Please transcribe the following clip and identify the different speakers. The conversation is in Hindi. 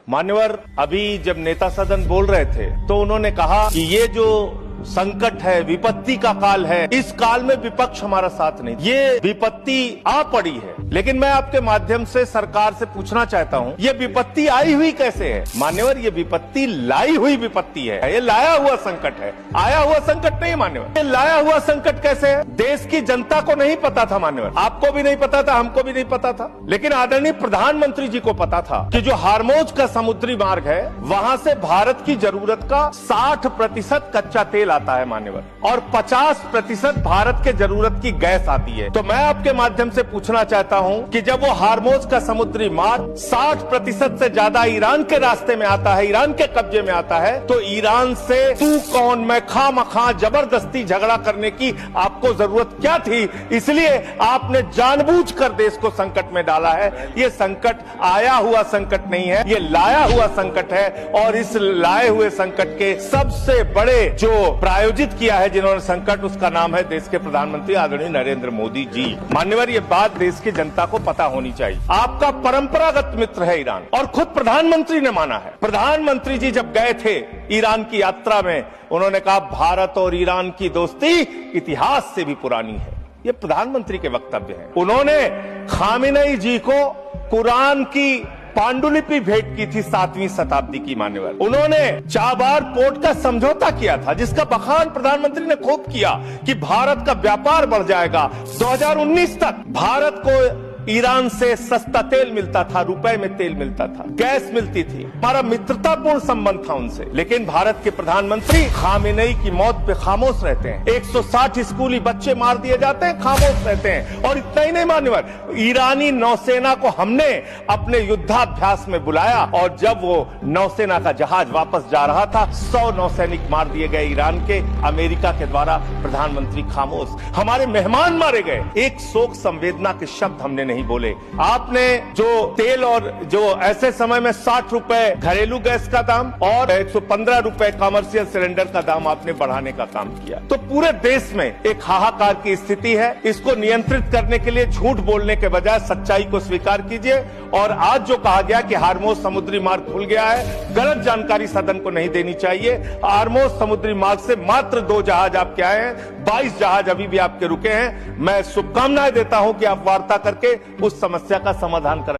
Speaker 1: मान्यवर, अभी जब नेता सदन बोल रहे थे तो उन्होंने कहा कि ये जो संकट है, विपत्ति का काल है, इस काल में विपक्ष हमारा साथ नहीं, ये विपत्ति आ पड़ी है। लेकिन मैं आपके माध्यम से सरकार से पूछना चाहता हूं, ये विपत्ति आई हुई कैसे है? मान्यवर, ये विपत्ति लाई हुई विपत्ति है, ये लाया हुआ संकट है, आया हुआ संकट नहीं मान्यवर। ये लाया हुआ संकट कैसे है? देश की जनता को नहीं पता था मान्यवर, आपको भी नहीं पता था, हमको भी नहीं पता था, लेकिन आदरणीय प्रधानमंत्री जी को पता था कि जो हार्मोज का समुद्री मार्ग है, वहां से भारत की जरूरत का 60% कच्चा तेल आता है मान्यवर, और 50% भारत के जरूरत की गैस आती है। तो मैं आपके माध्यम से पूछना चाहता हूं कि जब वो हार्मोज का समुद्री मार्ग 60% से ज्यादा ईरान के रास्ते में आता है, ईरान के कब्जे में आता है, तो ईरान से तू कौन मैं खामखा जबरदस्ती झगड़ा करने की आपको जरूरत क्या थी? इसलिए आपने जानबूझकर देश को संकट में डाला है। ये संकट आया हुआ संकट नहीं है, ये लाया हुआ संकट है, और इस लाए हुए संकट के सबसे बड़े जो प्रायोजित किया है जिन्होंने संकट, उसका नाम है देश के प्रधानमंत्री आदरणीय नरेंद्र मोदी जी। मान्यवर, ये बात देश की जनता को पता होनी चाहिए। आपका परंपरागत मित्र है ईरान, और खुद प्रधानमंत्री ने माना है। प्रधानमंत्री जी जब गए थे ईरान की यात्रा में, उन्होंने कहा भारत और ईरान की दोस्ती इतिहास से भी पुरानी है। ये प्रधानमंत्री के वक्तव्य हैं। उन्होंने खामेनेई जी को कुरान की पांडुलिपि भेंट की थी 7वीं शताब्दी की मान्यवर। उन्होंने चाबार पोर्ट का समझौता किया था, जिसका बखान प्रधानमंत्री ने खूब किया कि भारत का व्यापार बढ़ जाएगा। 2019 तक भारत को ईरान से सस्ता तेल मिलता था, रुपए में तेल मिलता था, गैस मिलती थी, हमारा मित्रतापूर्ण संबंध था उनसे। लेकिन भारत के प्रधानमंत्री खामेनेई की मौत पे खामोश रहते हैं। 160 स्कूली बच्चे मार दिए जाते हैं, खामोश रहते हैं। और इतना ही नहीं मान्यवर, ईरानी नौसेना को हमने अपने युद्धाभ्यास में बुलाया, और जब वो नौसेना का जहाज वापस जा रहा था, 100 नौसैनिक मार दिए गए ईरान के, अमेरिका के द्वारा। प्रधानमंत्री खामोश, हमारे मेहमान मारे गए, एक शोक संवेदना के शब्द हमने नहीं बोले। आपने जो तेल और जो ऐसे समय में 60 रुपए घरेलू गैस का दाम और 115 रुपए कमर्शियल सिलेंडर का दाम आपने बढ़ाने का काम किया। तो पूरे देश में एक हाहाकार की स्थिति है। इसको नियंत्रित करने के लिए झूठ बोलने के बजाय सच्चाई को स्वीकार कीजिए। और आज जो कहा गया कि हार्मोज समुद्री मार्ग खुल गया है, गलत जानकारी सदन को नहीं देनी चाहिए। हार्मोज समुद्री मार्ग से मात्र 2 जहाज आपके आए हैं, 22 जहाज अभी भी आपके रुके हैं। मैं शुभकामनाएं देता हूं कि आप वार्ता करके उस समस्या का समाधान करें।